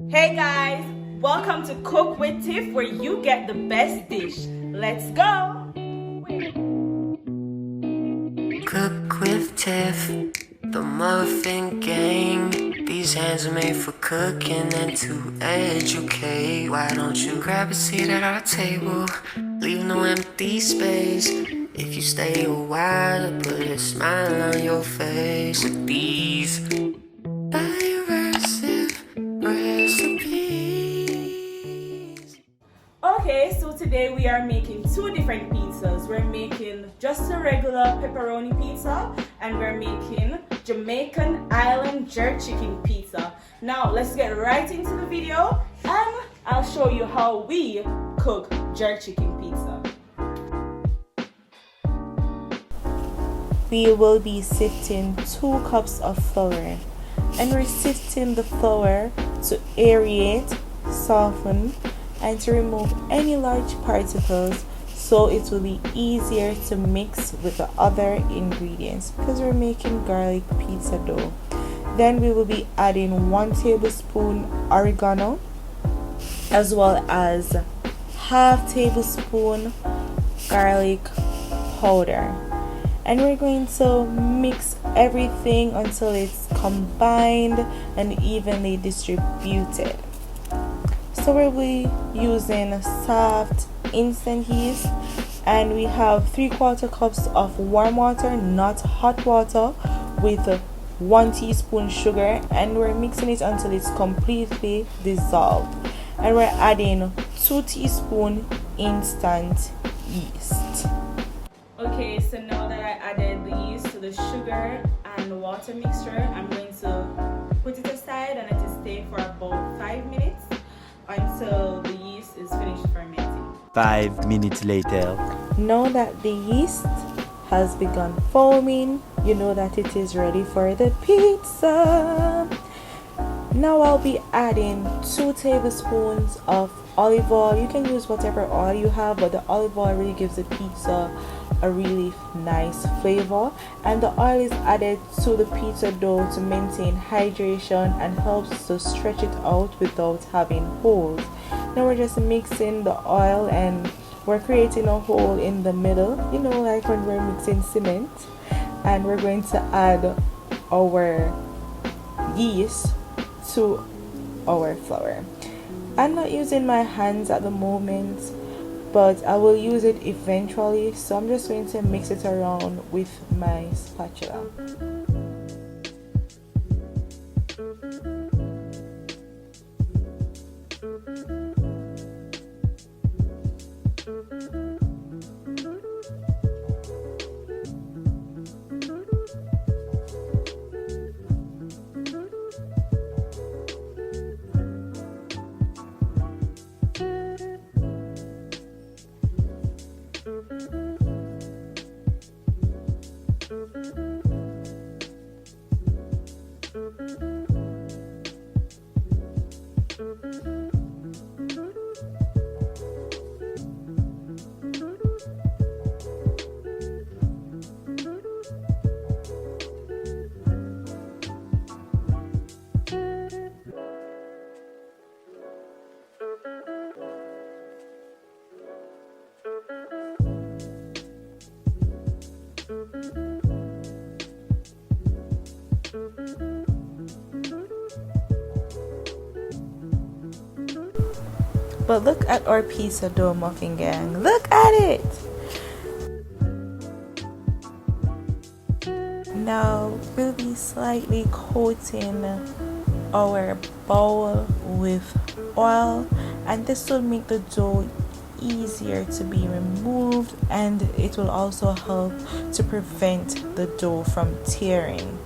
Hey guys, welcome to Cook with Tiff, where you get the best dish. Let's go! Cook with Tiff, the muffin gang. These hands are made for cooking and to educate. Why don't you grab a seat at our table? Leave no empty space. If you stay a while, I put a smile on your face with these diverse recipes. Okay, so today we are making two different pizzas. We're making just a regular pepperoni pizza and we're making Jamaican Island jerk chicken pizza. Now let's get right into the video and I'll show you how we cook jerk chicken pizza. We will be sifting 2 cups of flour, and we're sifting the flour to aerate, soften, and to remove any large particles so it will be easier to mix with the other ingredients because we're making garlic pizza dough. Then we will be adding 1 tablespoon oregano as well as half tablespoon garlic powder, and we're going to mix everything until it's combined and evenly distributed. So we'll be using soft instant yeast, and we have 3/4 cups of warm water, not hot water, with 1 teaspoon sugar, and we're mixing it until it's completely dissolved. And we're adding 2 teaspoons instant yeast. Okay, so now that I added the yeast to the sugar and water mixture, I'm going to put it aside and let it stay for about 5 minutes until the yeast is finished fermenting. 5 minutes later. Now that the yeast has begun foaming, you know that it is ready for the pizza. Now I'll be adding 2 tablespoons of olive oil. You can use whatever oil you have, but the olive oil really gives the pizza a really nice flavor, and the oil is added to the pizza dough to maintain hydration and helps to stretch it out without having holes. Now we're just mixing the oil and we're creating a hole in the middle, you know, like when we're mixing cement. And we're going to add our yeast to our flour. I'm not using my hands at the moment, but I will use it eventually, so I'm just going to mix it around with my spatula. But look at our pizza dough, muffin gang. Look at it! Now we'll be slightly coating our bowl with oil, and this will make the dough easier to be removed, and it will also help to prevent the dough from tearing.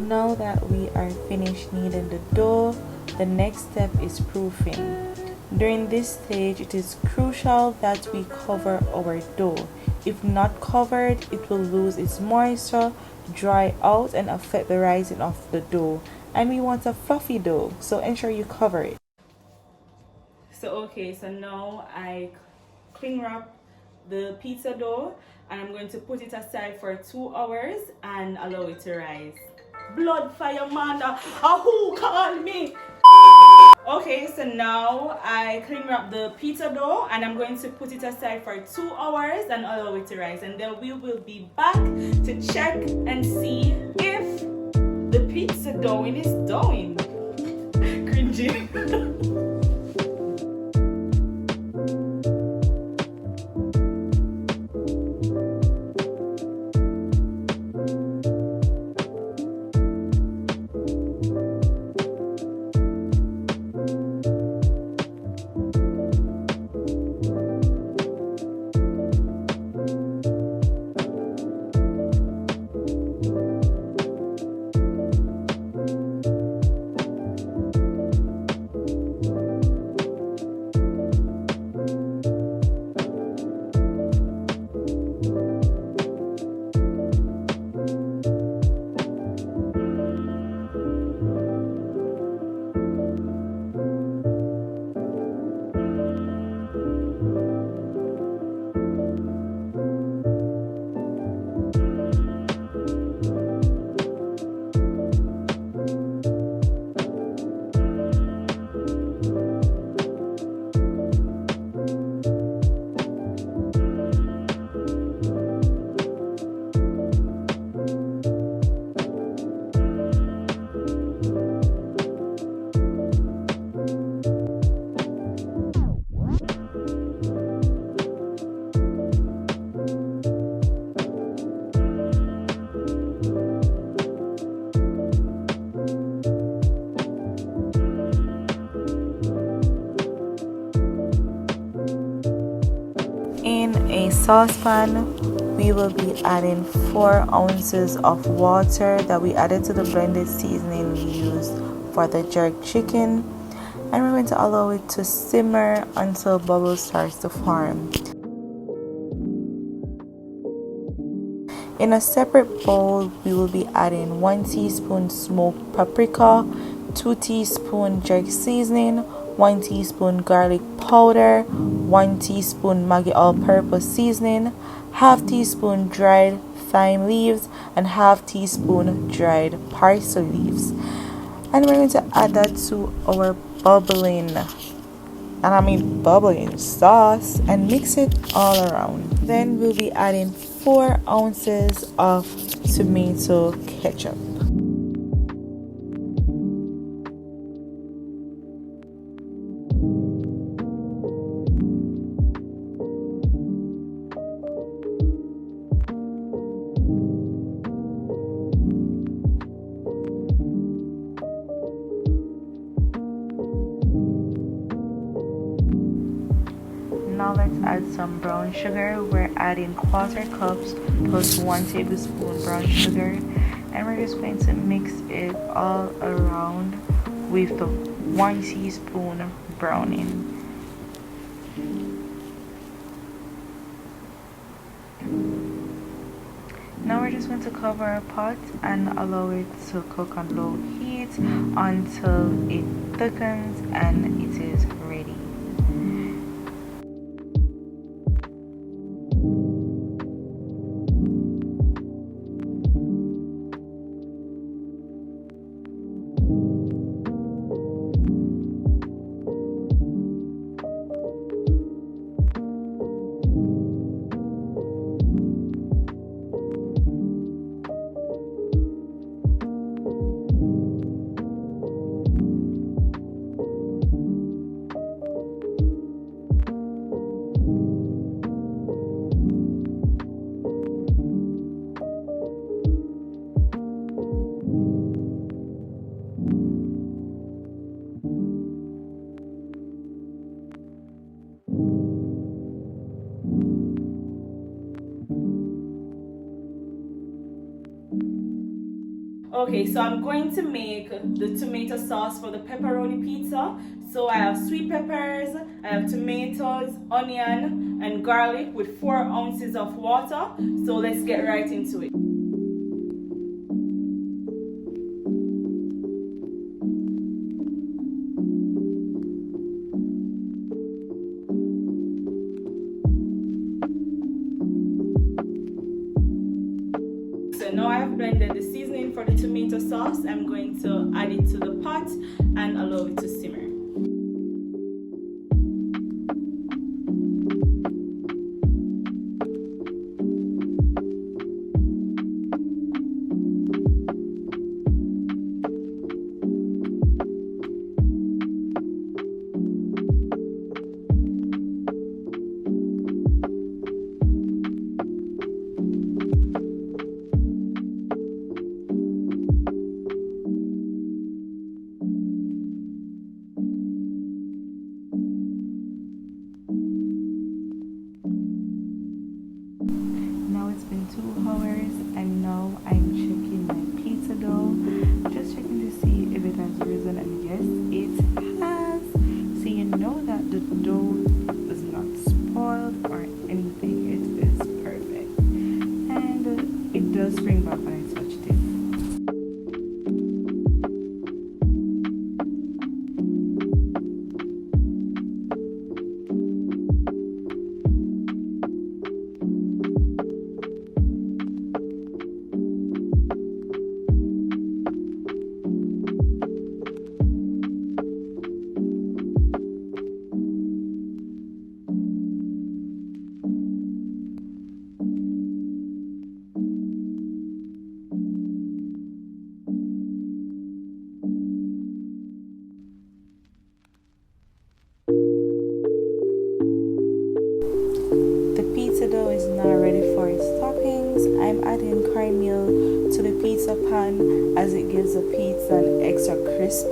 Now that we are finished kneading the dough, the next step is proofing. During this stage, it is crucial that we cover our dough. If not covered, it will lose its moisture, dry out, and affect the rising of the dough. And we want a fluffy dough, so ensure you cover it. So now I cling wrap the pizza dough and I'm going to put it aside for 2 hours and allow it to rise. blood fire man. Who called me? Okay, so now I clean up the pizza dough and I'm going to put it aside for 2 hours and allow it to rise, and then we will be back to check and see if the pizza dough is doing. Cringy. In a saucepan, we will be adding 4 ounces of water that we added to the blended seasoning we used for the jerk chicken, and we're going to allow it to simmer until bubbles starts to form. In a separate bowl, we will be adding 1 teaspoon smoked paprika, 2 teaspoon jerk seasoning, 1 teaspoon garlic powder, 1 teaspoon Maggi all-purpose seasoning, half teaspoon dried thyme leaves, and half teaspoon dried parsley leaves. And we're going to add that to our bubbling sauce and mix it all around. Then we'll be adding 4 ounces of tomato ketchup. Now let's add some brown sugar. We're adding 1/4 cups plus 1 tablespoon brown sugar, and we're just going to mix it all around with the 1 teaspoon browning. Now we're just going to cover our pot and allow it to cook on low heat until it thickens and it is ready. Okay, so I'm going to make the tomato sauce for the pepperoni pizza. So I have sweet peppers, I have tomatoes, onion, and garlic with 4 ounces of water. So let's get right into it. So now I have blended the seasoning for the tomato sauce, I'm going to add it to the pot and allow it to simmer. Now it's been 2 hours and now I'm checking my pizza dough, just checking to see if it has risen, and yes it has. So you know that the dough is not spoiled or anything, it is perfect, and it does spring back when I touched it. The pizza dough is now ready for its toppings. I'm adding cornmeal to the pizza pan as it gives the pizza an extra crisp.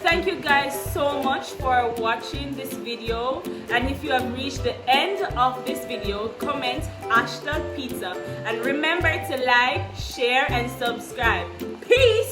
thank you guys so much for watching this video, and if you have reached the end of this video, comment #pizza, and remember to like, share and subscribe. Peace.